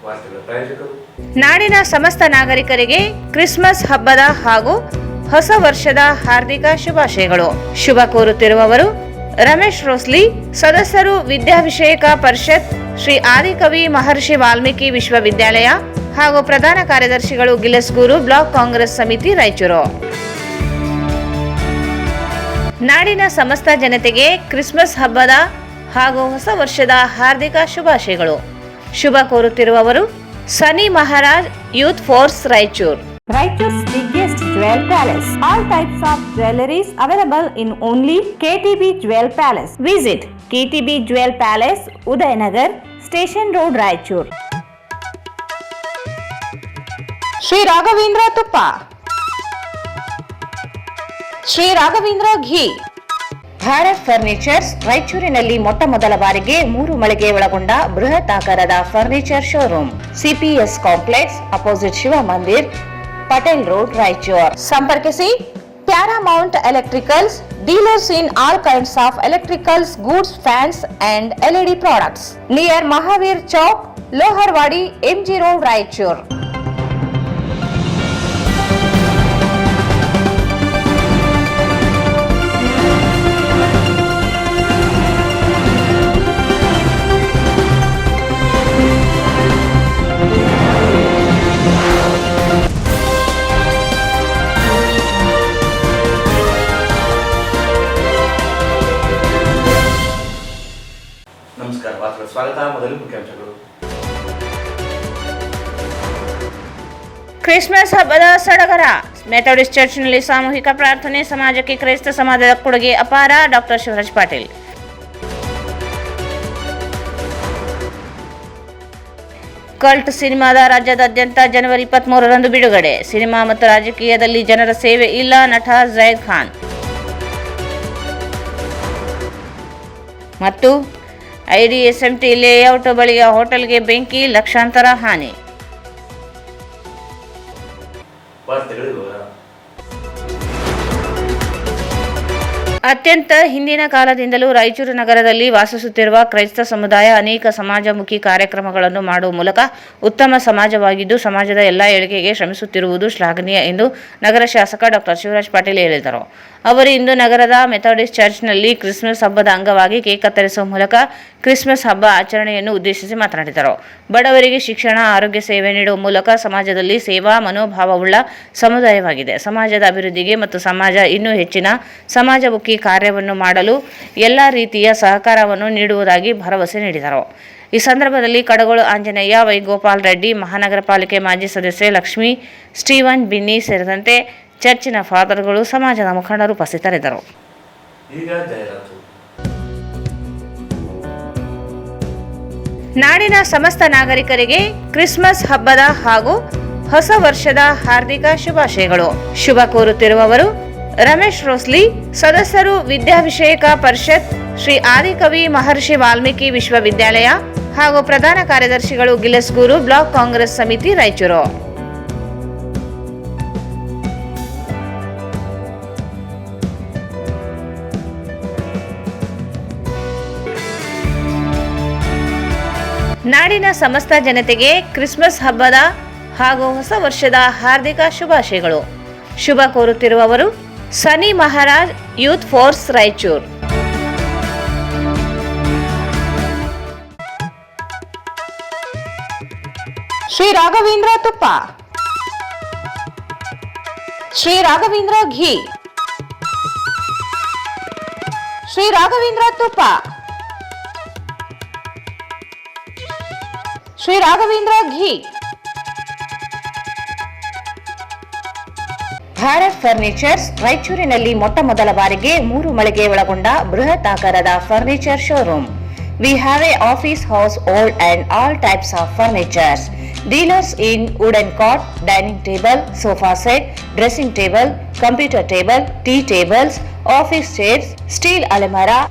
ವಾರ್ತೆಗಳ ಪ್ರಾಯೋಜಕರು ನಾಡಿನ ಸಮಸ್ತ ನಾಗರಿಕರಿಗೆ ಕ್ರಿಸ್ಮಸ್ ಹಬ್ಬದ ಹಾಗೂ ಹೊಸ ವರ್ಷದ ಹಾರ್ದಿಕ ಶುಭಾಶಯಗಳು. ಶುಭ ಕೋರುತ್ತಿರುವವರು ರಮೇಶ್ ರೋಸ್ಲಿ, ಸದಸ್ಯರು ವಿದ್ಯಾಭಿಷೇಕ ಪರಿಷತ್, ಶ್ರೀ ಆದಿಕವಿ ಮಹರ್ಷಿ ವಾಲ್ಮೀಕಿ ವಿಶ್ವವಿದ್ಯಾಲಯ ಹಾಗೂ ಪ್ರಧಾನ ಕಾರ್ಯದರ್ಶಿಗಳು, ಗಿಲಸ್ಗೂರು ಬ್ಲಾಕ್ ಕಾಂಗ್ರೆಸ್ ಸಮಿತಿ, ರಾಯಚೂರು. ನಾಡಿನ ಸಮಸ್ತ ಜನತೆಗೆ ಕ್ರಿಸ್ಮಸ್ ಹಬ್ಬದ ಹಾಗೂ ಹೊಸ ವರ್ಷದ ಹಾರ್ದಿಕ ಶುಭಾಶಯಗಳು. ಶುಭ ಕೋರುತ್ತಿರುವವರು Sani Maharaj youth force, Raichur. Raichur's biggest jewel palace. All types of jewelries available in only KTB Jewel Palace. Visit KTB Jewel Palace, Udayanagar, Station Road, Raichur. Shri Raghavendra ತುಪ್ಪ, ಶ್ರೀ ರಾಘವೇಂದ್ರ ಘೀ. ಭಾರತ್ ಫರ್ನಿಚರ್ಸ್ ರಾಯಚೂರಿನಲ್ಲಿ ಮೊಟ್ಟ ಮೊದಲ ಬಾರಿಗೆ 3 ಮಳಿಗೆ ಒಳಗೊಂಡ ಬೃಹತ್ ಆಕಾರದ furniture showroom. CPS complex opposite Shiva Mandir, Patel road, Raichur. ಸಂಪರ್ಕಿಸಿ Paramount electricals, dealers in all kinds of electricals goods, fans and LED products, near Mahavir Chowk, Loharwadi, MG road, Raichur. ನಮಸ್ಕಾರ. ವಾರ್ತೆಗಳ ಸ್ವಾಗತ. ಮೊದಲು ಮುಖ್ಯಾಂಶಗಳು. ಕ್ರಿಸ್ಮಸ್ ಹಬ್ಬದ ಸಡಗರ. ಮೆಥೋಡಿಸ್ಟ್ ಚರ್ಚ್ನಲ್ಲಿ ಸಾಮೂಹಿಕ ಪ್ರಾರ್ಥನೆ. ಸಮಾಜಕ್ಕೆ ಕ್ರೈಸ್ತ ಸಮಾಜದ ಕೊಡುಗೆ ಅಪಾರ. ಡಾಕ್ಟರ್ ಶಿವರಾಜ್ ಪಾಟೀಲ್. ಕಲ್ಟ್ ಸಿನಿಮಾದ ರಾಜ್ಯಾದ್ಯಂತ ಜನವರಿ 23ರಂದು ಬಿಡುಗಡೆ. ಸಿನಿಮಾ ಮತ್ತು ರಾಜಕೀಯದಲ್ಲಿ ಜನರ ಸೇವೆ ಇಲ್ಲ. ನಟ ಜೈದ್ ಖಾನ್. ಮತ್ತು IDSMT ಲೇಔಟ್ ಬಳಿಯ ಹೋಟೆಲ್ಗೆ ಬೆಂಕಿ, ಲಕ್ಷಾಂತರ ಹಾನಿ. ಅತ್ಯಂತ ಹಿಂದಿನ ಕಾಲದಿಂದಲೂ ರಾಯಚೂರು ನಗರದಲ್ಲಿ ವಾಸಿಸುತ್ತಿರುವ ಕ್ರೈಸ್ತ ಸಮುದಾಯ ಅನೇಕ ಸಮಾಜಮುಖಿ ಕಾರ್ಯಕ್ರಮಗಳನ್ನು ಮಾಡುವ ಮೂಲಕ ಉತ್ತಮ ಸಮಾಜವಾಗಿದ್ದು, ಸಮಾಜದ ಎಲ್ಲ ಏಳಿಗೆಗೆ ಶ್ರಮಿಸುತ್ತಿರುವುದು ಶ್ಲಾಘನೀಯ ಎಂದು ನಗರ ಶಾಸಕ ಡಾಕ್ಟರ್ ಶಿವರಾಜ್ ಪಾಟೀಲ್ ಹೇಳಿದರು. ಅವರು ಇಂದು ನಗರದ ಮೆಥೋಡಿಸ್ಟ್ ಚರ್ಚ್ನಲ್ಲಿ ಕ್ರಿಸ್ಮಸ್ ಹಬ್ಬದ ಅಂಗವಾಗಿ ಕೇಕ್ ಕತ್ತರಿಸುವ ಮೂಲಕ ಕ್ರಿಸ್ಮಸ್ ಹಬ್ಬ ಆಚರಣೆಯನ್ನು ಉದ್ದೇಶಿಸಿ ಮಾತನಾಡಿದರು. ಬಡವರಿಗೆ ಶಿಕ್ಷಣ, ಆರೋಗ್ಯ ಸೇವೆ ನೀಡುವ ಮೂಲಕ ಸಮಾಜದಲ್ಲಿ ಸೇವಾ ಮನೋಭಾವವುಳ್ಳ ಸಮುದಾಯವಾಗಿದೆ. ಸಮಾಜದ ಅಭಿವೃದ್ಧಿಗೆ ಮತ್ತು ಸಮಾಜ ಇನ್ನೂ ಹೆಚ್ಚಿನ ಸಮಾಜಮುಖಿ ಕಾರ್ಯವನ್ನು ಮಾಡಲು ಎಲ್ಲ ರೀತಿಯ ಸಹಕಾರವನ್ನು ನೀಡುವುದಾಗಿ ಭರವಸೆ ನೀಡಿದರು. ಈ ಸಂದರ್ಭದಲ್ಲಿ ಕಡಗೋಳು ಆಂಜನೇಯ, ವೈಗೋಪಾಲ್ ರೆಡ್ಡಿ, ಮಹಾನಗರ ಪಾಲಿಕೆ ಮಾಜಿ ಸದಸ್ಯೆ ಲಕ್ಷ್ಮೀ, ಸ್ಟೀವನ್ ಬಿನ್ನಿ ಸೇರಿದಂತೆ ಚರ್ಚಿನ ಫಾದರ್ಗಳು, ಸಮಾಜದ ಮುಖಂಡರು ಉಪಸ್ಥಿತರಿದ್ದರು. ನಾಡಿನ ಸಮಸ್ತ ನಾಗರಿಕರಿಗೆ ಕ್ರಿಸ್ಮಸ್ ಹಬ್ಬದ ಹಾಗೂ ಹೊಸ ವರ್ಷದ ಹಾರ್ದಿಕ ಶುಭಾಶಯಗಳು. ಶುಭ ಕೋರುತ್ತಿರುವವರು ರಮೇಶ್ ರೋಸ್ಲಿ, ಸದಸ್ಯರು ವಿದ್ಯಾಭಿಷೇಕ ಪರಿಷತ್, ಶ್ರೀ ಆದಿಕವಿ ಮಹರ್ಷಿ ವಾಲ್ಮೀಕಿ ವಿಶ್ವವಿದ್ಯಾಲಯ ಹಾಗೂ ಪ್ರಧಾನ ಕಾರ್ಯದರ್ಶಿಗಳು, ಗಿಲಸ್ಗೂರು ಬ್ಲಾಕ್ ಕಾಂಗ್ರೆಸ್ ಸಮಿತಿ, ರಾಯಚೂರು. ನಾಡಿನ ಸಮಸ್ತ ಜನತೆಗೆ ಕ್ರಿಸ್ಮಸ್ ಹಬ್ಬದ ಹಾಗೂ ಹೊಸ ವರ್ಷದ ಹಾರ್ದಿಕ ಶುಭಾಶಯಗಳು. ಶುಭ ಕೋರುತ್ತಿರುವವರು ಸನಿ ಮಹಾರಾಜ್ ಯೂತ್ ಫೋರ್ಸ್, ರಾಯಚೂರು. ಶ್ರೀ ರಾಘವೇಂದ್ರ ತುಪ್ಪ, ಶ್ರೀ ರಾಘವೇಂದ್ರ ಘೀ. ಶ್ರೀ ರಾಘವೇಂದ್ರ ತುಪ್ಪ, ಶ್ರೀ ರಾಘವೇಂದ್ರ ಘೀ. ಭಾರತ್ ಫರ್ನಿಚರ್ಸ್ ರಾಯಚೂರಿನಲ್ಲಿ ಮೊಟ್ಟ ಮೊದಲ ಬಾರಿಗೆ 3 ಮಳಿಗೆ ಒಳಗೊಂಡ ಬೃಹತ್ ಆಕಾರದ furniture showroom. We have a office house, old and all types of furnitures. Dealers in wooden cot, dining table, sofa set, dressing table, computer table, tea tables, office chairs, steel almirah,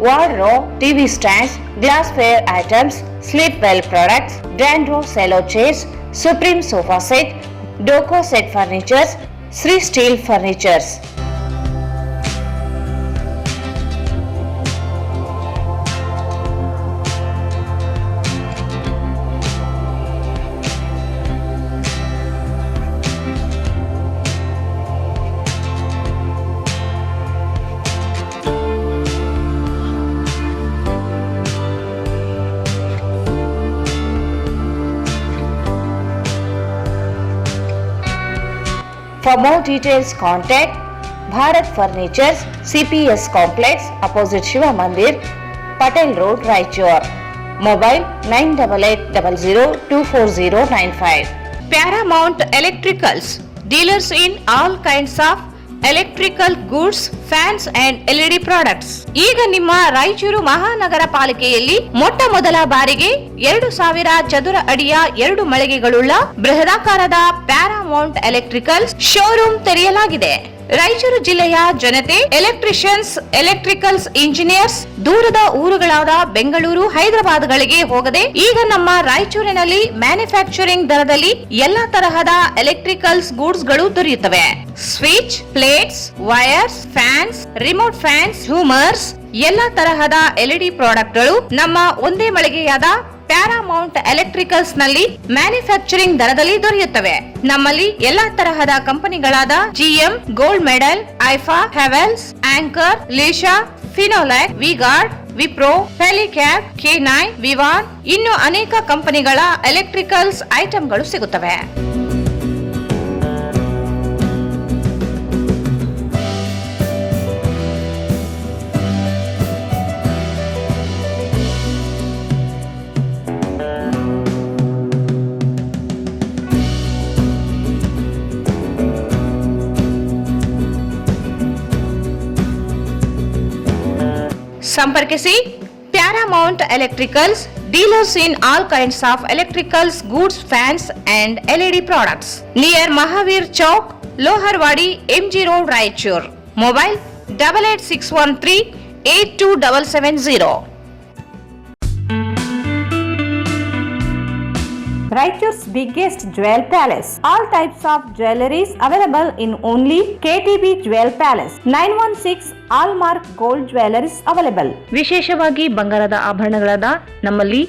wardrobe, TV stands, glassware items, sleepwell products, Dandro cello chairs, Supreme sofa set, Doco set furnitures, Sri Steel Furnitures. For more details, contact Bharat Furnitures, CPS Complex, opposite Shiva Mandir, Patel Road, Raichur. Mobile 9880024095. Paramount Electricals, dealers in all kinds of electrical goods, fans and LED products. ಈಗ ನಿಮ್ಮ ರಾಯಚೂರು ಮಹಾನಗರ ಪಾಲಿಕೆಯಲ್ಲಿ ಮೊಟ್ಟ ಮೊದಲ ಬಾರಿಗೆ 2000 ಚದುರ ಅಡಿಯ 2 ಮಳಿಗೆಗಳುಳ್ಳ ಬೃಹದಾಕಾರದ Paramount electricals showroom ತೆರೆಯಲಾಗಿದೆ. ರಾಯಚೂರು ಜಿಲ್ಲೆಯ ಜನತೆ, ಎಲೆಕ್ಟ್ರಿಷಿಯನ್ಸ್, ಎಲೆಕ್ಟ್ರಿಕಲ್ಸ್ ಇಂಜಿನಿಯರ್ಸ್ ದೂರದ ಊರುಗಳಾದ ಬೆಂಗಳೂರು, ಹೈದರಾಬಾದ್ಗಳಿಗೆ ಹೋಗದೆ ಈಗ ನಮ್ಮ ರಾಯಚೂರಿನಲ್ಲಿ ಮ್ಯಾನುಫ್ಯಾಕ್ಚರಿಂಗ್ ದರದಲ್ಲಿ ಎಲ್ಲಾ ತರಹದ ಎಲೆಕ್ಟ್ರಿಕಲ್ಸ್ ಗೂಡ್ಸ್ ಗಳು ದೊರೆಯುತ್ತವೆ. Switch, plates, wires, fans, remote fans, ಹ್ಯೂಮರ್ಸ್, ಎಲ್ಲಾ ತರಹದ LED ಪ್ರಾಡಕ್ಟ್ ಗಳು ನಮ್ಮ ಒಂದೇ ಮಳಿಗೆಯಾದ ಪ್ಯಾರಾಮೌಂಟ್ ಎಲೆಕ್ಟ್ರಿಕಲ್ಸ್ ನಲ್ಲಿ ಮ್ಯಾನುಫ್ಯಾಕ್ಚರಿಂಗ್ ದರದಲ್ಲಿ ದೊರೆಯುತ್ತವೆ. ನಮ್ಮಲ್ಲಿ ಎಲ್ಲಾ ತರಹದ ಕಂಪನಿಗಳಾದ GM, ಗೋಲ್ಡ್ ಮೆಡಲ್, ಐಫಾ, ಹೆವೆಲ್ಸ್, ಆಂಕರ್, ಲೀಶಾ, ಫಿನೋಲ್ಯಾಕ್, ವಿಗಾರ್ಡ್, ವಿಪ್ರೋ, ಫೆಲಿಕ್ಯಾಪ್, K9, ವಿವಾನ್ ಇನ್ನು ಅನೇಕ ಕಂಪನಿಗಳ ಎಲೆಕ್ಟ್ರಿಕಲ್ಸ್ ಐಟಂಗಳು ಸಿಗುತ್ತವೆ. ಸಂಪರ್ಕಿಸಿ Paramount electricals, dealers in all kinds of electricals goods, fans and LED products, near Mahavir Chowk, Loharwadi, MG road, Raichur. Mobile 8861382770. Raichur's biggest jewel palace. All types of jewelries available in only KTB Jewel Palace. 916 Allmark Gold Jewelries available. ವಿಶೇಷವಾಗಿ ಬಂಗಾರದ ಆಭರಣಗಳಾದ ನಮ್ಮಲ್ಲಿ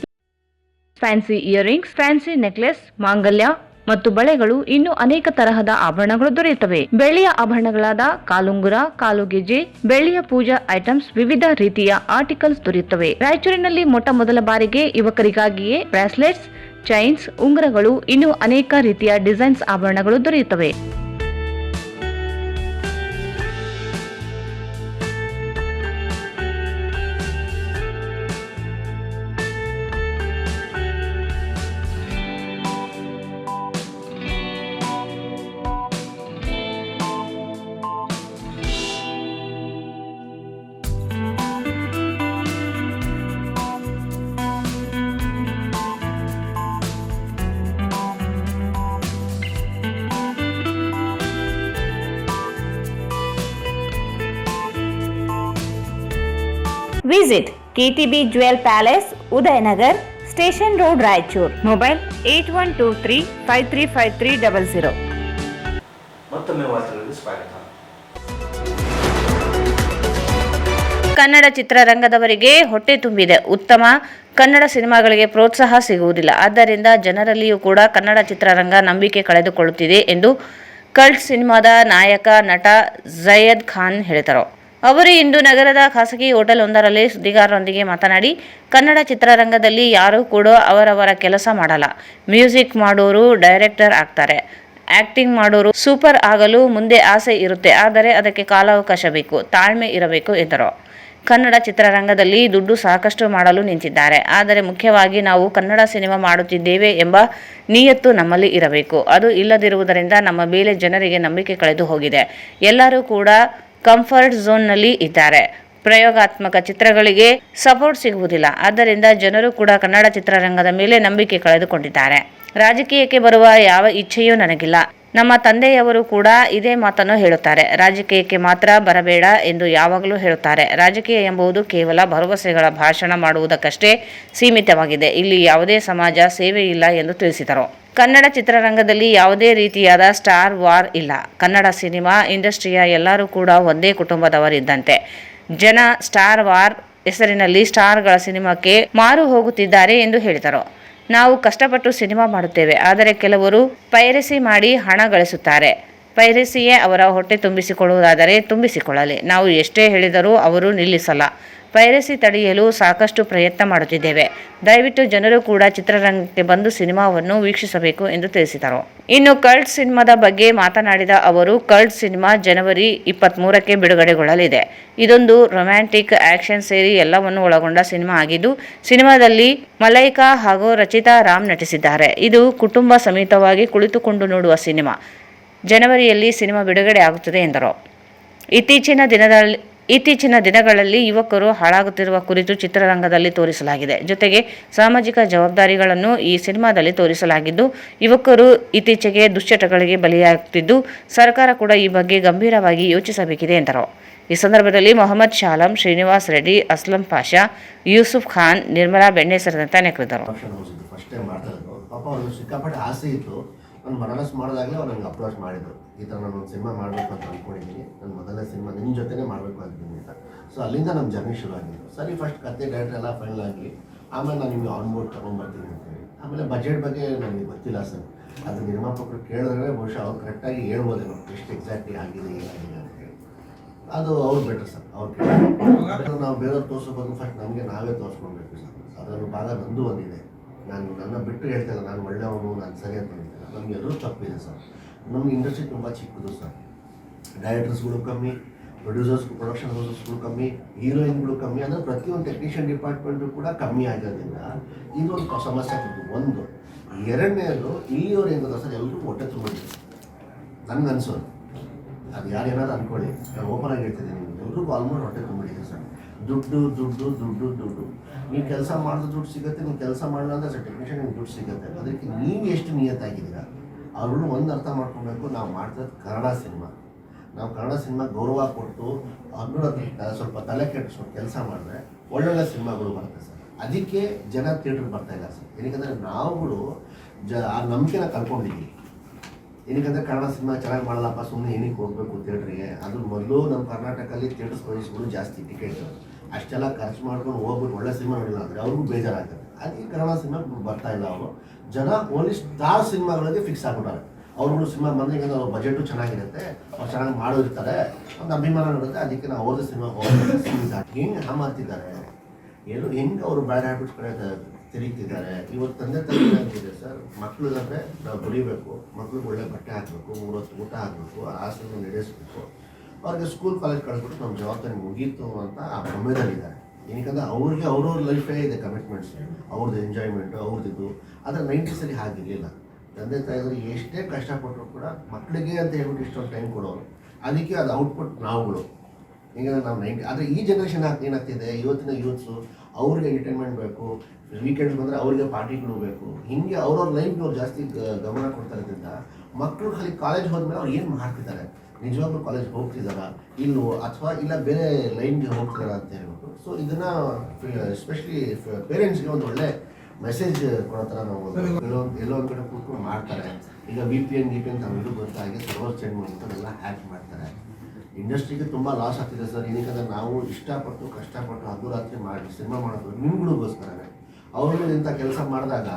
fancy earrings, fancy necklace, ಮಾಂಗಲ್ಯ ಮತ್ತು ಬಳೆಗಳು ಇನ್ನು ಅನೇಕ ತರಹದ ಆಭರಣಗಳು ದೊರೆಯುತ್ತವೆ. ಬೆಳ್ಳಿಯ ಆಭರಣಗಳಾದ ಕಾಲುಂಗುರ, ಕಾಲುಗೆಜೆ, ಬೆಳ್ಳಿಯ ಪೂಜಾ ಐಟಮ್ಸ್, ವಿವಿಧ ರೀತಿಯ ಆರ್ಟಿಕಲ್ಸ್ ದೊರೆಯುತ್ತವೆ. ರಾಯಚೂರಿನಲ್ಲಿ ಮೊಟ್ಟ ಮೊದಲ ಬಾರಿಗೆ ಯುವಕರಿಗಾಗಿಯೇ ಬ್ರಾಸ್ಲೆಟ್ಸ್, ಚೈನ್ಸ್, ಉಂಗುರಗಳು ಇನ್ನು ಅನೇಕ ರೀತಿಯ ಡಿಸೈನ್ಸ್ ಆಭರಣಗಳು ದೊರೆಯುತ್ತವೆ. Visit KTB Jewel Palace, Udayanagar, Station Road, Raichur. Mobile 8123535300. ಮತ್ತೊಮ್ಮೆ ವಾರ್ತೆಗಳಿಗೆ ಸ್ವಾಗತ. ಕನ್ನಡ ಚಿತ್ರರಂಗದವರಿಗೆ ಹೊಟ್ಟೆ ತುಂಬಿದೆ. ಉತ್ತಮ ಕನ್ನಡ ಸಿನಿಮಾಗಳಿಗೆ ಪ್ರೋತ್ಸಾಹ ಸಿಗುವುದಿಲ್ಲ. ಆದ್ದರಿಂದ ಜನರಲ್ಲಿಯೂ ಕೂಡ ಕನ್ನಡ ಚಿತ್ರರಂಗ ನಂಬಿಕೆ ಕಳೆದುಕೊಳ್ಳುತ್ತಿದೆ ಎಂದು ಕಲ್ಟ್ ಸಿನಿಮಾದ ನಾಯಕ ನಟ ಜಯದ್ ಖಾನ್ ಹೇಳಿದರು. ಅವರು ಇಂದು ನಗರದ ಖಾಸಗಿ ಹೋಟೆಲ್ ಒಂದರಲ್ಲಿ ಸುದ್ದಿಗಾರರೊಂದಿಗೆ ಮಾತನಾಡಿ, ಕನ್ನಡ ಚಿತ್ರರಂಗದಲ್ಲಿ ಯಾರೂ ಕೂಡ ಅವರವರ ಕೆಲಸ ಮಾಡಲ್ಲ. ಮ್ಯೂಸಿಕ್ ಮಾಡೋರು ಡೈರೆಕ್ಟರ್ ಆಗ್ತಾರೆ, ಆಕ್ಟಿಂಗ್ ಮಾಡೋರು ಸೂಪರ್ ಆಗಲು ಮುಂದೆ ಆಸೆ ಇರುತ್ತೆ. ಆದರೆ ಅದಕ್ಕೆ ಕಾಲಾವಕಾಶ ಬೇಕು, ತಾಳ್ಮೆ ಇರಬೇಕು ಎಂದರು. ಕನ್ನಡ ಚಿತ್ರರಂಗದಲ್ಲಿ ದುಡ್ಡು ಸಾಕಷ್ಟು ಮಾಡಲು ನಿಂತಿದ್ದಾರೆ. ಆದರೆ ಮುಖ್ಯವಾಗಿ ನಾವು ಕನ್ನಡ ಸಿನಿಮಾ ಮಾಡುತ್ತಿದ್ದೇವೆ ಎಂಬ ನಿಯತ್ತು ನಮ್ಮಲ್ಲಿ ಇರಬೇಕು. ಅದು ಇಲ್ಲದಿರುವುದರಿಂದ ನಮ್ಮ ಮೇಲೆ ಜನರಿಗೆ ನಂಬಿಕೆ ಕಳೆದು ಹೋಗಿದೆ. ಎಲ್ಲರೂ ಕೂಡ ಕಂಫರ್ಟ್ ಝೋನ್ನಲ್ಲಿ ಇದ್ದಾರೆ. ಪ್ರಯೋಗಾತ್ಮಕ ಚಿತ್ರಗಳಿಗೆ ಸಪೋರ್ಟ್ ಸಿಗುವುದಿಲ್ಲ. ಆದ್ದರಿಂದ ಜನರು ಕೂಡ ಕನ್ನಡ ಚಿತ್ರರಂಗದ ಮೇಲೆ ನಂಬಿಕೆ ಕಳೆದುಕೊಂಡಿದ್ದಾರೆ. ರಾಜಕೀಯಕ್ಕೆ ಬರುವ ಯಾವ ಇಚ್ಛೆಯೂ ನನಗಿಲ್ಲ. ನಮ್ಮ ತಂದೆಯವರು ಕೂಡ ಇದೇ ಮಾತನ್ನು ಹೇಳುತ್ತಾರೆ. ರಾಜಕೀಯಕ್ಕೆ ಮಾತ್ರ ಬರಬೇಡ ಎಂದು ಯಾವಾಗಲೂ ಹೇಳುತ್ತಾರೆ. ರಾಜಕೀಯ ಎಂಬುದು ಕೇವಲ ಭರವಸೆಗಳ ಭಾಷಣ ಮಾಡುವುದಕ್ಕಷ್ಟೇ ಸೀಮಿತವಾಗಿದೆ. ಇಲ್ಲಿ ಯಾವುದೇ ಸಮಾಜ ಸೇವೆ ಇಲ್ಲ ಎಂದು ತಿಳಿಸಿದರು. ಕನ್ನಡ ಚಿತ್ರರಂಗದಲ್ಲಿ ಯಾವುದೇ ರೀತಿಯಾದ ಸ್ಟಾರ್ ವಾರ್ ಇಲ್ಲ. ಕನ್ನಡ ಸಿನಿಮಾ ಇಂಡಸ್ಟ್ರಿಯ ಎಲ್ಲರೂ ಕೂಡ ಒಂದೇ ಕುಟುಂಬದವರಿದ್ದಂತೆ. ಜನ ಸ್ಟಾರ್ ವಾರ್ ಹೆಸರಿನಲ್ಲಿ ಸ್ಟಾರ್ಗಳ ಸಿನಿಮಾಕ್ಕೆ ಮಾರು ಹೋಗುತ್ತಿದ್ದಾರೆ ಎಂದು ಹೇಳಿದರು. ನಾವು ಕಷ್ಟಪಟ್ಟು ಸಿನಿಮಾ ಮಾಡುತ್ತೇವೆ, ಆದರೆ ಕೆಲವರು ಪೈರಸಿ ಮಾಡಿ ಹಣ ಗಳಿಸುತ್ತಾರೆ. ಪೈರಸಿಯೇ ಅವರ ಹೊಟ್ಟೆ ತುಂಬಿಸಿಕೊಳ್ಳುವುದಾದರೆ ತುಂಬಿಸಿಕೊಳ್ಳಲಿ, ನಾವು ಎಷ್ಟೇ ಹೇಳಿದರೂ ಅವರು ನಿಲ್ಲಿಸಲ್ಲ. ಪೈರಸಿ ತಡೆಯಲು ಸಾಕಷ್ಟು ಪ್ರಯತ್ನ ಮಾಡುತ್ತಿದ್ದೇವೆ. ದಯವಿಟ್ಟು ಜನರು ಕೂಡ ಚಿತ್ರರಂಗಕ್ಕೆ ಬಂದು ಸಿನಿಮಾವನ್ನು ವೀಕ್ಷಿಸಬೇಕು ಎಂದು ತಿಳಿಸಿದರು. ಇನ್ನು ಕಲ್ಟ್ ಸಿನಿಮಾದ ಬಗ್ಗೆ ಮಾತನಾಡಿದ ಅವರು, ಕಲ್ಟ್ ಸಿನಿಮಾ ಜನವರಿ 23ಕ್ಕೆ ಬಿಡುಗಡೆಗೊಳ್ಳಲಿದೆ. ಇದೊಂದು ರೊಮ್ಯಾಂಟಿಕ್, ಆಕ್ಷನ್ ಸೇರಿ ಎಲ್ಲವನ್ನು ಒಳಗೊಂಡ ಸಿನಿಮಾ ಆಗಿದ್ದು, ಸಿನಿಮಾದಲ್ಲಿ ಮಲೈಕಾ ಹಾಗೂ ರಚಿತಾ ರಾಮ್ ನಟಿಸಿದ್ದಾರೆ. ಇದು ಕುಟುಂಬ ಸಮೇತವಾಗಿ ಕುಳಿತುಕೊಂಡು ನೋಡುವ ಸಿನಿಮಾ. ಜನವರಿಯಲ್ಲಿ ಸಿನಿಮಾ ಬಿಡುಗಡೆ ಆಗುತ್ತದೆ ಎಂದರು. ಇತ್ತೀಚಿನ ದಿನಗಳಲ್ಲಿ ಯುವಕರು ಹಾಳಾಗುತ್ತಿರುವ ಕುರಿತು ಚಿತ್ರರಂಗದಲ್ಲಿ ತೋರಿಸಲಾಗಿದೆ. ಜೊತೆಗೆ ಸಾಮಾಜಿಕ ಜವಾಬ್ದಾರಿಗಳನ್ನು ಈ ಸಿನಿಮಾದಲ್ಲಿ ತೋರಿಸಲಾಗಿದ್ದು, ಯುವಕರು ಇತ್ತೀಚೆಗೆ ದುಶ್ಚಟಗಳಿಗೆ ಬಲಿಯಾಗುತ್ತಿದ್ದು, ಸರ್ಕಾರ ಕೂಡ ಈ ಬಗ್ಗೆ ಗಂಭೀರವಾಗಿ ಯೋಚಿಸಬೇಕಿದೆ ಎಂದರು. ಈ ಸಂದರ್ಭದಲ್ಲಿ ಮೊಹಮ್ಮದ್ ಶಾಲಂ, ಶ್ರೀನಿವಾಸ್ ರೆಡ್ಡಿ, ಅಸ್ಲಂ ಪಾಷಾ, ಯೂಸುಫ್ ಖಾನ್, ನಿರ್ಮಲಾ ಬೆಣ್ಣೆ ಸೇರಿದಂತೆ ಅನೇಕರಿದ್ದರು. ನಾನು ಮನಸ್ ಮಾಡಿದಾಗಲೇ ಅವ್ರು ನನಗೆ ಅಪ್ರೋಚ್ ಮಾಡಿದ್ರು, ಈ ಥರ ನಾನು ಒಂದು ಸಿನಿಮಾ ಮಾಡಬೇಕು ಅಂತ ಅಂದ್ಕೊಂಡಿದ್ದೀನಿ, ನನ್ನ ಮೊದಲನೇ ಸಿನಿಮಾ ನಿಮ್ಮ ಜೊತೆನೇ ಮಾಡಬೇಕು ಅಂತಿದ್ದೀನಿ ಅಂತ. ಸೊ ಅಲ್ಲಿಂದ ನಮ್ಮ ಜರ್ನಿ ಶುರು ಆಗಿದ್ದು. ಸರಿ, ಫಸ್ಟ್ ಕತೆ ಡೈರೆಕ್ಟರ್ ಎಲ್ಲ ಫೈನಲ್ ಆಗಿ ಆಮೇಲೆ ನಾನು ನಿಮಗೆ ಆನ್ ಬೋರ್ಡ್ ತೊಗೊಂಡ್ಬರ್ತೀನಿ ಅಂತೇಳಿ. ಆಮೇಲೆ ಬಜೆಟ್ ಬಗ್ಗೆ ನನಗೆ ಗೊತ್ತಿಲ್ಲ ಸರ್, ಅದು ನಿರ್ಮಾಪಕರು ಕೇಳಿದ್ರೆ ಬಹುಶಃ ಅವ್ರು ಕರೆಕ್ಟಾಗಿ ಹೇಳ್ಬೋದೇನೋ ಎಷ್ಟು ಎಕ್ಸಾಕ್ಟ್ಲಿ ಆಗಿದೆ ಏನಾಗಿದೆ ಅಂತೇಳಿ. ಅದು ಅವ್ರು ಬೆಟ್ರ್ ಸರ್, ಅವ್ರು ಕೇಳಿ ನಾವು ಬೇರೆಯವ್ರು ತೋರಿಸೋದು ಫಸ್ಟ್ ನಮಗೆ ನಾವೇ ತೋರಿಸ್ಕೊಳ್ಬೇಕು ಸರ್. ಅದನ್ನು ಭಾಗ ನಂದು ಒಂದಿದೆ. ನಾನು ನನ್ನ ಬಿಟ್ಟು ಹೇಳ್ತಾಯಿಲ್ಲ, ನಾನು ಒಳ್ಳೆಯವನು, ನಾನು ಸರಿ ಅಂತ ಹೇಳ್ತೀನಿ. ನಮಗೆಲ್ಲರೂ ತಪ್ಪಿದೆ ಸರ್. ನಮ್ಮ ಇಂಡಸ್ಟ್ರಿ ತುಂಬ ಚಿಕ್ಕದು ಸರ್. ಡೈರೆಕ್ಟರ್ಸ್ಗಳು ಕಮ್ಮಿ, ಪ್ರೊಡಕ್ಷನ್ ಹೌಸಸ್ಗಳು ಕಮ್ಮಿ, ಹೀರೋಯಿನ್ಗಳು ಕಮ್ಮಿ, ಅಂದರೆ ಪ್ರತಿಯೊಂದು ಟೆಕ್ನಿಷಿಯನ್ ಡಿಪಾರ್ಟ್ಮೆಂಟು ಕೂಡ ಕಮ್ಮಿ ಆಗೋದ್ರಿಂದ ಇದೊಂದು ಸಮಸ್ಯೆ ಆಗ್ತದೆ. ಒಂದು. ಎರಡನೇದು, ಇಲ್ಲಿಯವ್ರು ಏನು ಗೊತ್ತಾ ಸರ್, ಎಲ್ಲರೂ ಹೊಟ್ಟೆ ತುಂಬಿದೆ ನನಗೆ ಅನ್ಸೋದು. ಅದು ಯಾರೇನಾದ್ರು ಅಂದ್ಕೊಳ್ಳಿ, ನಾನು ಓಪನ್ ಆಗಿ ಹೇಳ್ತಿದ್ದೀನಿ, ಎಲ್ರಿಗೂ ಆಲ್ಮೋಸ್ಟ್ ಹೊಟ್ಟೆ ತುಂಬಿದೆ ಸರ್. ದುಡ್ಡು ದುಡ್ಡು ದುಡ್ಡು ದುಡ್ಡು. ನೀವು ಕೆಲಸ ಮಾಡಿದ್ರೆ ದುಡ್ಡು ಸಿಗುತ್ತೆ, ನೀವು ಕೆಲಸ ಮಾಡಲ್ಲ ಅಂದರೆ ಸರ್ ಟೆಕ್ನಿಷಿಯನ್ ನಿಮ್ಗೆ ದುಡ್ಡು ಸಿಗುತ್ತೆ. ಅದಕ್ಕೆ ನೀವು ಎಷ್ಟು ನಿಯತ್ತಾಗಿದ್ದೀರಾ ಅವ್ರನ್ನ ಒಂದು ಅರ್ಥ ಮಾಡ್ಕೊಬೇಕು. ನಾವು ಮಾಡ್ತಿರೋದು ಕನ್ನಡ ಸಿನಿಮಾ. ನಾವು ಕನ್ನಡ ಸಿನಿಮಾ ಗೌರವ ಕೊಟ್ಟು ಅದನ್ನ ಸ್ವಲ್ಪ ತಲೆ ಕೆಡಿಸ್ಕೊಂಡು ಕೆಲಸ ಮಾಡಿದ್ರೆ ಒಳ್ಳೊಳ್ಳೆ ಸಿನಿಮಾಗಳು ಬರುತ್ತೆ ಸರ್. ಅದಕ್ಕೆ ಜನ ಥಿಯೇಟ್ರಿಗೆ ಬರ್ತಾಯಿಲ್ಲ ಸರ್. ಏನಕ್ಕೆ ನಾವುಗಳು ಆ ನಂಬಿಕೆನ ಕಳ್ಕೊಂಡಿದ್ದೀವಿ. ಏನಕ್ಕೆ ಕನ್ನಡ ಸಿನಿಮಾ ಚೆನ್ನಾಗಿ ಮಾಡಲ್ಲಪ್ಪ, ಸುಮ್ಮನೆ ಏನಕ್ಕೆ ಹೋಗಬೇಕು ಥಿಯೇಟ್ರಿಗೆ. ಅದು ಮೊದಲು ನಮ್ಮ ಕರ್ನಾಟಕದಲ್ಲಿ ಥಿಯೇಟರ್ಸ್ ಪ್ರೈಸ್ಗಳು ಜಾಸ್ತಿ, ಟಿಕೆಟ್ ಅಷ್ಟೆಲ್ಲ ಖರ್ಚು ಮಾಡ್ಕೊಂಡು ಹೋಗ್ಬಿಟ್ಟು ಒಳ್ಳೆ ಸಿನಿಮಾ ನೋಡಿಲ್ಲ ಅಂದರೆ ಅವ್ರಿಗೂ ಬೇಜಾರಾಗ್ತದೆ. ಅದಕ್ಕೆ ಕನ್ನಡ ಸಿನಿಮಾ ಬರ್ತಾಯಿಲ್ಲ. ಅವರು ಜನ ಓನ್ಲಿ ಸ್ಟಾರ್ ಸಿನಿಮಾಗಳಿಗೆ ಫಿಕ್ಸ್ ಆಗ್ಬಿಟ್ಟಾರೆ. ಅವ್ರುಗಳು ಸಿನಿಮಾ ಬಂದರೆ ಈಗ ಅವ್ರ ಬಜೆಟು ಚೆನ್ನಾಗಿರುತ್ತೆ, ಅವ್ರು ಚೆನ್ನಾಗಿ ಮಾಡಿರ್ತಾರೆ, ಒಂದು ಅಭಿಮಾನ ಇರುತ್ತೆ. ಅದಕ್ಕೆ ನಾವು ಅವ್ರದ್ದು ಸಿನಿಮಾ ಹೆಂಗೆ ಹಾಮಾಡ್ತಿದ್ದಾರೆ, ಏನು ಹೆಂಗೆ ಅವರು ಬ್ಯಾಡ್ ಹ್ಯಾಬಿಟ್ಸ್ ಕಡೆ ತಿರುಗ್ತಿದ್ದಾರೆ. ಇವತ್ತು ತಂದೆ ತಾಯಿ ಏನಾಗ್ತಿದೆ ಸರ್, ಮಕ್ಕಳಿಗಾದ್ರೆ ನಾವು ಬರೀಬೇಕು, ಮಕ್ಳಿಗೆ ಒಳ್ಳೆ ಬಟ್ಟೆ ಹಾಕಬೇಕು, 3 ಹೊತ್ತು ಊಟ ಹಾಕಬೇಕು, ಆಸೆಯನ್ನು ನಡೆಸಬೇಕು, ಅವ್ರಿಗೆ ಸ್ಕೂಲ್ ಕಾಲೇಜ್ ಕಳಿಸ್ಬಿಟ್ಟು ನಮ್ಮ ಜವಾಬ್ದಾರಿ ಮುಗೀತು ಅಂತ ಆ ಭ್ರಮೆದಲ್ಲಿದ್ದಾರೆ. ಏನಕ್ಕಂದ್ರೆ ಅವ್ರಿಗೆ ಅವ್ರವ್ರ ಲೈಫೇ ಇದೆ ಕಮಿಟ್ಮೆಂಟ್ಸ್, ಅವ್ರದ್ದು ಎಂಜಾಯ್ಮೆಂಟು, ಅವ್ರದ್ದು. ಆದರೆ 90ಸಲ್ಲಿ ಹಾಗಿರಲಿಲ್ಲ. ತಂದೆ ತಾಯಿಗಳು ಎಷ್ಟೇ ಕಷ್ಟಪಟ್ಟರು ಕೂಡ ಮಕ್ಕಳಿಗೆ ಅಂತ ಹೇಳ್ಬಿಟ್ಟು ಇಷ್ಟೊಂದು ಟೈಮ್ ಕೊಡೋರು. ಅದಕ್ಕೆ ಅದು ಔಟ್ಪುಟ್ ನಾವುಗಳು. ಈಗ ನಾವು 90. ಆದರೆ ಈ ಜನ್ರೇಷನ್ ಏನಾಗ್ತಿದೆ, ಇವತ್ತಿನ ಯೂತ್ಸು ಅವ್ರಿಗೆ ಎಂಟರ್ಟೈನ್ಮೆಂಟ್ ಬೇಕು, ವೀಕೆಂಡ್ಸ್ ಬಂದರೆ ಅವ್ರಿಗೆ ಪಾರ್ಟಿಗಳು ಬೇಕು. ಹೀಗೆ ಅವ್ರವ್ರ ಲೈಫ್ಗೆ ಅವ್ರು ಜಾಸ್ತಿ ಗಮನ ಕೊಡ್ತಾ ಇರೋದ್ರಿಂದ ಮಕ್ಕಳು ಖಾಲಿ ಕಾಲೇಜ್ ಹೋದ್ಮೇಲೆ ಅವ್ರು ಏನು ಮಾಡ್ತಿದ್ದಾರೆ, ನಿಜವಾಗ್ಲೂ ಕಾಲೇಜ್ ಹೋಗ್ತಿದ್ದಾರಾ ಇಲ್ಲವೋ, ಅಥವಾ ಇಲ್ಲ ಬೇರೆ ಲೈನ್ಗೆ ಹೋಗ್ತಿದಾರ ಅಂತ ಹೇಳ್ಬಿಟ್ಟು. ಸೊ ಇದನ್ನು ಎಸ್ಪೆಷಲಿ ಪೇರೆಂಟ್ಸ್ಗೆ ಒಂದು ಒಳ್ಳೆ ಮೆಸೇಜ್ ಕೊಡೋ ಥರ ನಾವು ಎಲ್ಲೋ ಒಂದು ಕಡೆ ಕೂತ್ಕೊಂಡು ಮಾಡ್ತಾರೆ. ಈಗ VPN ನಮಗೂ ಗೊತ್ತಾಗಿ ಸರ್ವರ್ ಚೇಂಜ್ ಮಾಡ್ಬಿಟ್ಟು ಎಲ್ಲ ಹ್ಯಾಕ್ ಮಾಡ್ತಾರೆ. ಇಂಡಸ್ಟ್ರಿಗೆ ತುಂಬ ಲಾಸ್ ಆಗ್ತಿದೆ ಸರ್. ಏನಕ್ಕಂದ್ರೆ ನಾವು ಇಷ್ಟಪಟ್ಟು ಕಷ್ಟಪಟ್ಟು ಹಗಲು ಮಾಡಿ ಸಿನಿಮಾ ಮಾಡೋದು ನಿಮ್ಗಳಿಗೋಸ್ಕರನೇ. ಅವ್ರುಗಳು ಇಂಥ ಕೆಲಸ ಮಾಡಿದಾಗ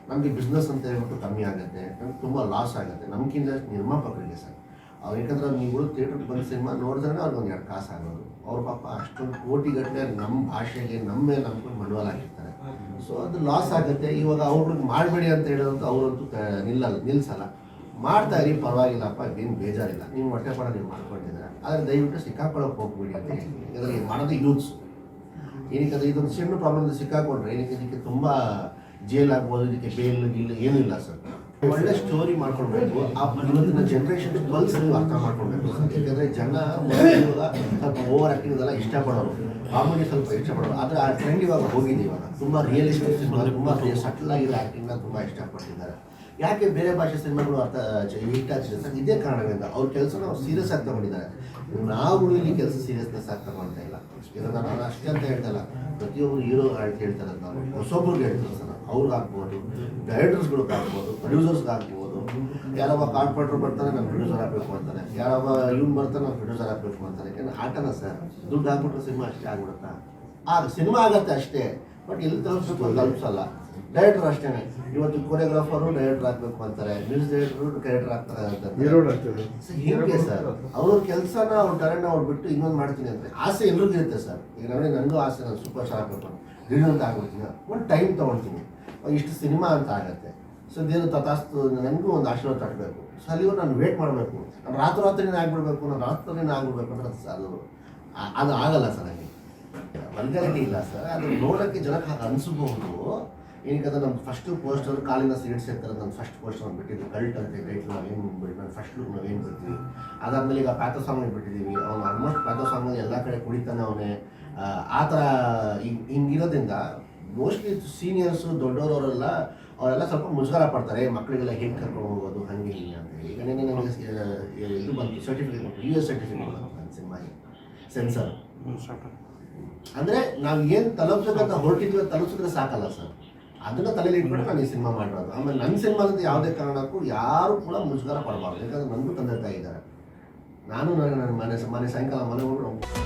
ನಮಗೆ ಬಿಸ್ನೆಸ್ ಅಂತ ಹೇಳ್ಬಿಟ್ಟು ಕಮ್ಮಿ ಆಗುತ್ತೆ, ನಮ್ಗೆ ತುಂಬ ಲಾಸ್ ಆಗುತ್ತೆ ನಮಗಿಂತ ನಿರ್ಮಾಪಕರಿಗೆ ಸರ್. ಅವ್ರು ಯಾಕಂದ್ರೆ ನೀವುಗಳು ಥಿಯೇಟ್ರಿಗೆ ಬಂದು ಸಿನಿಮಾ ನೋಡಿದ್ರೆ ಅವ್ರಿಗೆ ಒಂದು 2 ಕಾಸು ಆಗೋದು. ಅವ್ರ ಪಾಪ ಅಷ್ಟೊಂದು ಕೋಟಿಗಟ್ಟಲೆ ನಮ್ಮ ಭಾಷೆಗೆ ನಮ್ಮ ಮೇಲೆ ನಂಬ್ಕೊಂಡು ಬಂಡವಾಳ ಹಾಕಿರ್ತಾರೆ. ಸೊ ಅದು ಲಾಸ್ ಆಗುತ್ತೆ. ಇವಾಗ ಅವ್ರಿಗೆ ಮಾಡಬೇಡಿ ಅಂತ ಹೇಳೋದಂತೂ ಅವರಂತೂ ನಿಲ್ಲಿಸಲ್ಲ. ಮಾಡ್ತಾ ಇರಿ, ಪರವಾಗಿಲ್ಲಪ್ಪ, ಏನು ಬೇಜಾರಿಲ್ಲ, ನೀವು ಹೊಟ್ಟೆ ಪಡ ನೀವು ಮಾಡ್ಕೊಂಡಿದ್ದಾರೆ. ಆದರೆ ದಯವಿಟ್ಟು ಸಿಕ್ಕಾಕೊಳ್ಳೋಕೆ ಹೋಗ್ಬೇಡಿ ಅಂತ ಹೇಳಿ. ಯಾಕಂದರೆ ಮಾಡೋದು ಯೂತ್ಸ್. ಏನಕ್ಕೆ ಇದೊಂದು ಸಣ್ಣ ಪ್ರಾಬ್ಲಮ್ ಸಿಕ್ಕಾಕೊಂಡ್ರೆ ಇದಕ್ಕೆ ತುಂಬ ಜೈಲ್ ಆಗ್ಬೋದು, ಇದಕ್ಕೆ ಬೇಲ್ ಏನೂ ಇಲ್ಲ ಸರ್. ಒಳ್ಳೆ ಸ್ಟೋರಿ ಮಾಡ್ಕೊಳ್ಬೇಕು. ಇವತ್ತಿನ ಜನ್ರೇಷನ್ ಪಲ್ಸ್ ನೀವು ಅರ್ಥ ಮಾಡ್ಕೊಳ್ಬೇಕು ಸರ್. ಯಾಕಂದರೆ ಜನ ಇವಾಗ ಸ್ವಲ್ಪ ಓವರ್ ಆ್ಯಕ್ಟಿಂಗ್ ಇದೆಲ್ಲ ಇಷ್ಟಪಡೋರು, ಕಾಮಿಡಿ ಸ್ವಲ್ಪ ಇಷ್ಟಪಡೋರು. ಆದರೆ ಆ ಟ್ರೆಂಡ್ ಇವಾಗ ಹೋಗಿದೆ. ಇವಾಗ ತುಂಬ ರಿಯಲಿಸ್ಟಿಕ್ ಸಿನಿಮಾ, ತುಂಬ ಸಟಲ್ ಆಗಿರೋ ಆ್ಯಕ್ಟಿಂಗ್ನ ತುಂಬ ಇಷ್ಟಪಟ್ಟಿದ್ದಾರೆ. ಯಾಕೆ ಬೇರೆ ಭಾಷೆ ಸಿನಿಮಾಗಳು ಹಿಟ್ ಆಗ್ತಿದೆ ಸರ್? ಇದೇ ಕಾರಣದಿಂದ ಅವ್ರ ಕೆಲಸನ ಅವ್ರು ಸೀರಿಯಸ್ ಆಗಿ ತಗೊಂಡಿದ್ದಾರೆ. ನಾವು ಇಲ್ಲಿ ಕೆಲಸ ಸೀರಿಯಸ್ನೆಸ್ ಆಗಿ ತಗೊಳ್ತಾ ಇಲ್ಲ. ಇದನ್ನು ನಾನು ಅಷ್ಟೇ ಅಂತ ಹೇಳ್ತಲ್ಲ, ಪ್ರತಿಯೊಬ್ಬರು ಹೀರೋ ಹೇಳ್ತಾರೆ ಅಂತ ಹೊಸೊಬ್ರಿಗೆ ಹೇಳ್ತಾರೆ ಸರ್. ಅವ್ರಿಗೆ ಹಾಕ್ಬೋದು, ಡೈರೆಕ್ಟರ್ಸ್ಗಳಿಗೆ ಹಾಕ್ಬೋದು, ಪ್ರೊಡ್ಯೂಸರ್ಸ್ಗೆ ಹಾಕ್ಬೋದು. ಯಾರೊಬ್ಬ ಕಾರ್ಪೊರೇಟರ್ ಬರ್ತಾನೆ ನಾನು ಪ್ರೊಡ್ಯೂಸರ್ ಹಾಕಬೇಕು ಅಂತಾರೆ, ಯಾರೊಬ್ಬ ಬರ್ತಾನೆ ನಾನು ಪ್ರೊಡ್ಯೂಸರ್ ಹಾಕಬೇಕು ಅಂತಾರೆ. ಯಾಕಂದ್ರೆ ಆಟನ ಸರ್, ದುಡ್ಡು ಹಾಕ್ಬಿಟ್ರೆ ಸಿನಿಮಾ ಅಷ್ಟೇ ಆಗ್ಬಿಡುತ್ತಾ? ಸಿನಿಮಾ ಆಗತ್ತೆ ಅಷ್ಟೇ, ಬಟ್ ಎಲ್ಲಿ ತಲುಪಿಸಲ್ಲ. ಡೈರೆಕ್ಟರ್ ಅಷ್ಟೇ, ಇವತ್ತು ಕೊರಿಯೋಗ್ರಾಫರು ಡೈರೆಕ್ಟರ್ ಆಗಬೇಕು ಅಂತಾರೆ, ಮ್ಯೂಸಿಕ್ ಡೈರೆಕ್ಟರ್ ಕ್ಯಾರೆಕ್ಟರ್ ಆಗ್ತಾರೆ ಅಂತಾರೆ. ಹೀಗೆ ಸರ್ ಅವ್ರ ಕೆಲಸನ ಅವ್ರ ಟ್ಯಾಲೆಂಟ್ನ ಅವ್ರು ಬಿಟ್ಟು ಇನ್ನೊಂದು ಮಾಡ್ತೀನಿ ಅಂದರೆ ಆಸೆ ಎಲ್ರಿಗೂ ಇರುತ್ತೆ ಸರ್. ಈಗ ನೋಡಿ ನನಗೂ ಆಸೆ, ನಾನು ಸೂಪರ್ ಸ್ಟಾರ್ ಆಗಬೇಕು, ರೀಡ್ ಅಂತ ಆಗ್ಬಿಡ್ತೀನಿ, ಒಂದು ಟೈಮ್ ತೊಗೊಳ್ತೀನಿ, ಇಷ್ಟು ಸಿನಿಮಾ ಅಂತ ಆಗುತ್ತೆ. ಸೊ ದೇನು ತಥಾಸ್ತು, ನನಗೂ ಒಂದು ಆಶೀರ್ವಾದ ತಟ್ಟಬೇಕು. ಸೊ ಅಲ್ಲಿಗೂ ನಾನು ವೇಟ್ ಮಾಡಬೇಕು, ನಾನು ರಾತ್ರಿನೇ ಆಗ್ಬಿಡ್ಬೇಕು, ನಾನು ರಾತ್ರಿನೇ ಆಗ್ಬಿಡ್ಬೇಕು ಅಂದ್ರೆ ಅದು ಆಗಲ್ಲ ಸರ್. ಹಾಗೆ ವಲ್ಗಾರಿಟಿ ಇಲ್ಲ ಸರ್, ಅದು ನೋಡೋಕ್ಕೆ ಜನಕ್ಕೆ ಹಾಗೆ ಅನಿಸಬಹುದು. ಏನಕ್ಕೆ ನಮ್ಮ ಫಸ್ಟ್ ಪೋಸ್ಟರ್ ಕಾಲಿನ ಸಿಗರೇಟ್ ಸೇರ್ತಾರೆ, ನನ್ನ ಫಸ್ಟ್ ಪೋಸ್ಟರ್ ಒಂದು ಬಿಟ್ಟಿದ್ವಿ, ಕಲ್ಟ್ ಅಂತ ಟೈಟ್ಲ್ ನಾವೇನು ಬಿಟ್ಟು ನಾನು ಫಸ್ಟ್ ಲುಕ್ ನಾವೇನು ಬಿಡ್ತೀವಿ. ಅದಾದಮೇಲೆ ಈಗ ಪ್ಯಾಥೋ ಸಾಂಗ್ ಬಿಟ್ಟಿದ್ದೀವಿ, ಅವ್ನು ಆಲ್ಮೋಸ್ಟ್ ಪ್ಯಾಥೋ ಸಾಂಗಲ್ಲಿ ಎಲ್ಲ ಕಡೆ ಕುಡಿತಾನೆ ಅವನೇ. ಆ ಥರ ಹಿಂಗಿರೋದ್ರಿಂದ ಮೋಸ್ಟ್ಲಿ ಸೀನಿಯರ್ಸು ದೊಡ್ಡವರವರೆಲ್ಲ ಅವರೆಲ್ಲ ಸ್ವಲ್ಪ ಮುಜುಗರ ಪಡ್ತಾರೆ, ಮಕ್ಕಳಿಗೆಲ್ಲ ಹೇಗೆ ಕರ್ಕೊಂಡು ಹೋಗೋದು ಹಾಗೆ ಹೀಗೆ ಅಂತ ಹೇಳಿ. ಈಗ ನನಗೆ ಇದು ಬಂತು, ಸರ್ಟಿಫಿಕೇಟ್ ಬಂತು, US ಸರ್ಟಿಫಿಕೇಟ್ ಬಂತು ನನ್ನ ಸಿನಿಮಾಗೆ, ಸೆನ್ಸರ್. ಅಂದರೆ ನಾವು ಏನು ತಲುಪಬೇಕಂತ ಹೊರಟಿದ್ವಿ ತಲುಪಿಸಿದ್ರೆ ಸಾಕಲ್ಲ ಸರ್, ಅದನ್ನು ತಲೆಯಲ್ಲಿ ಇಟ್ಬಿಟ್ಟು ನಾನು ಈ ಸಿನಿಮಾ ಮಾಡಿರೋದು. ಆಮೇಲೆ ನನ್ನ ಸಿನಿಮಾದಂತ ಯಾವುದೇ ಕಾರಣಕ್ಕೂ ಯಾರು ಕೂಡ ಮುಜುಗರ ಪಡಬಾರ್ದು, ಯಾಕಂದ್ರೆ ನನಗೂ ತಂದೆ ತಾಯಿ ಇದ್ದಾರೆ. ನಾನು ನನ್ನ ಮನೆ ಸಾಯಂಕಾಲ ಮನೆ ಹೋಗ್ಬಿಟ್ಟು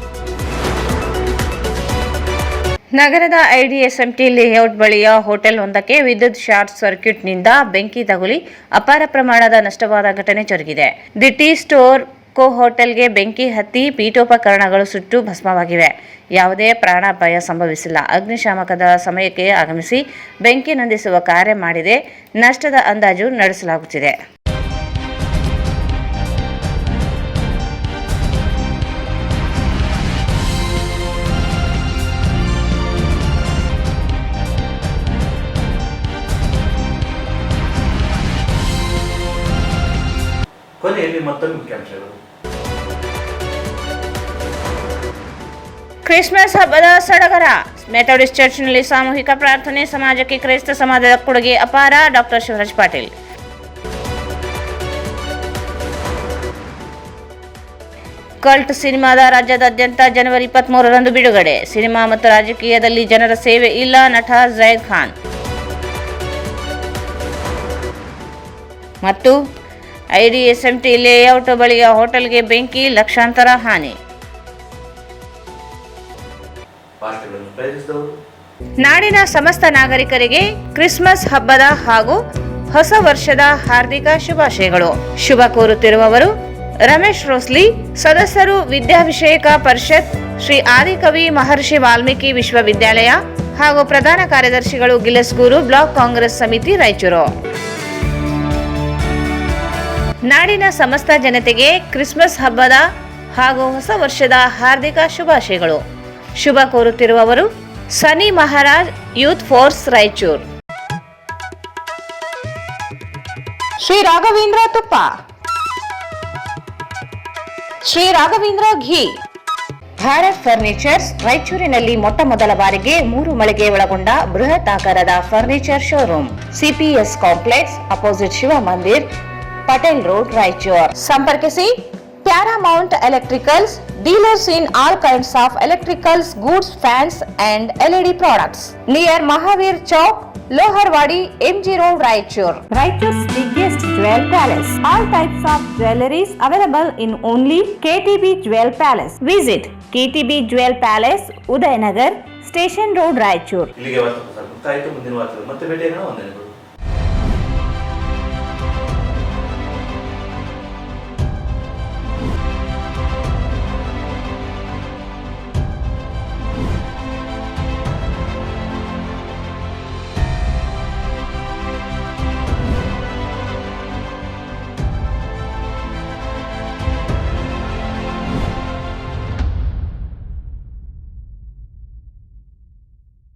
ನಗರದ IDSMT ಲೇಔಟ್ ಬಳಿಯ ಹೋಟೆಲ್ ಒಂದಕ್ಕೆ ವಿದ್ಯುತ್ ಶಾರ್ಟ್ ಸರ್ಕ್ಯೂಟ್ನಿಂದ ಬೆಂಕಿ ತಗುಲಿ ಅಪಾರ ಪ್ರಮಾಣದ ನಷ್ಟವಾದ ಘಟನೆ ಜರುಗಿದೆ. ದಿ ಟೀ ಸ್ಟೋರ್ ಕೋ ಹೋಟೆಲ್ಗೆ ಬೆಂಕಿ ಹತ್ತಿ ಪೀಠೋಪಕರಣಗಳು ಸುಟ್ಟು ಭಸ್ಮವಾಗಿವೆ. ಯಾವುದೇ ಪ್ರಾಣಾಪಾಯ ಸಂಭವಿಸಿಲ್ಲ. ಅಗ್ನಿಶಾಮಕ ದಳ ಸಮಯಕ್ಕೆ ಆಗಮಿಸಿ ಬೆಂಕಿ ನಂದಿಸುವ ಕಾರ್ಯ ಮಾಡಿದೆ. ನಷ್ಟದ ಅಂದಾಜು ನಡೆಸಲಾಗುತ್ತಿದೆ. ಕೊನೆಯಲ್ಲಿ ಮತ್ತೊಂದು ಮುಖ್ಯಾಂಶಗಳು. ಕ್ರಿಸ್ಮಸ್ ಹಬ್ಬದ ಸಡಗರ. ಮೆಥೋಡಿಸ್ಟ್ ಚರ್ಚ್ನಲ್ಲಿ ಸಾಮೂಹಿಕ ಪ್ರಾರ್ಥನೆ. ಸಮಾಜಕ್ಕೆ ಕ್ರೈಸ್ತ ಸಮಾಜದ ಕೊಡುಗೆ ಅಪಾರ. ಡಾಕ್ಟರ್ ಶಿವರಾಜ್ ಪಾಟೀಲ್. ಕಲ್ಟ್ ಸಿನಿಮಾದ ರಾಜ್ಯಾದ್ಯಂತ ಜನವರಿ 23ರಂದು ಬಿಡುಗಡೆ. ಸಿನಿಮಾ ಮತ್ತು ರಾಜಕೀಯದಲ್ಲಿ ಜನರ ಸೇವೆ ಇಲ್ಲ. ನಟ ಜೈದ್ ಖಾನ್. ಮತ್ತು IDSMT ಲೇಔಟ್ ಬಳಿಯ ಹೋಟೆಲ್ಗೆ ಬೆಂಕಿ, ಲಕ್ಷಾಂತರ ಹಾನಿ. ನಾಡಿನ ಸಮಸ್ತ ನಾಗರಿಕರಿಗೆ ಕ್ರಿಸ್ಮಸ್ ಹಬ್ಬದ ಹಾಗೂ ಹೊಸ ವರ್ಷದ ಹಾರ್ದಿಕ ಶುಭಾಶಯಗಳು. ಶುಭ ಕೋರುತ್ತಿರುವವರು ರಮೇಶ್ ರೋಸ್ಲಿ, ಸದಸ್ಯರು ವಿದ್ಯಾಭಿಷೇಕ ಪರಿಷತ್, ಶ್ರೀ ಆದಿಕವಿ ಮಹರ್ಷಿ ವಾಲ್ಮೀಕಿ ವಿಶ್ವವಿದ್ಯಾಲಯ ಹಾಗೂ ಪ್ರಧಾನ ಕಾರ್ಯದರ್ಶಿಗಳು, ಗಿಲಸ್ಗೂರು ಬ್ಲಾಕ್ ಕಾಂಗ್ರೆಸ್ ಸಮಿತಿ, ರಾಯಚೂರು. ನಾಡಿನ ಸಮಸ್ತ ಜನತೆಗೆ ಕ್ರಿಸ್ಮಸ್ ಹಬ್ಬದ ಹಾಗೂ ಹೊಸ ವರ್ಷದ ಹಾರ್ದಿಕ ಶುಭಾಶಯಗಳು. ಶುಭ ಕೋರುತ್ತಿರುವವರು ಸನಿ ಮಹಾರಾಜ್ ಯೂತ್ ಫೋರ್ಸ್, ರಾಯಚೂರು. ಶ್ರೀ ರಾಘವೇಂದ್ರ ತುಪ್ಪ, ಶ್ರೀ ರಾಘವೇಂದ್ರ ಘೀ. ಭಾರತ್ ಫರ್ನಿಚರ್ಸ್ ರಾಯಚೂರಿನಲ್ಲಿ ಮೊಟ್ಟ ಮೊದಲ ಬಾರಿಗೆ 3 ಮಳಿಗೆ ಒಳಗೊಂಡ ಬೃಹತ್ ಆಕಾರದ furniture showroom. CPS complex opposite Shiva Mandir, Patel road, Raichur. ಸಂಪರ್ಕಿಸಿ Paramount electricals, dealers in all kinds of electricals goods, fans and LED products, near Mahavir Chowk, Loharwadi, MG Road, Raichur. Raichur's biggest jewel palace. All types of jewelries available in only KTB Jewel Palace. Visit KTB Jewel Palace, Udayanagar, Station Road, Raichur. ಇಲ್ಲಿಗೆ ವಾರ್ತಾ ಪ್ರಸಾರ ಮುಕ್ತಾಯಿತು. ಮುಂದಿನ ವಾರ್ತೆ ಮತ್ತೆ ಭೇಟಿಯಾಗೋಣ. ವಂದನೆಗಳು.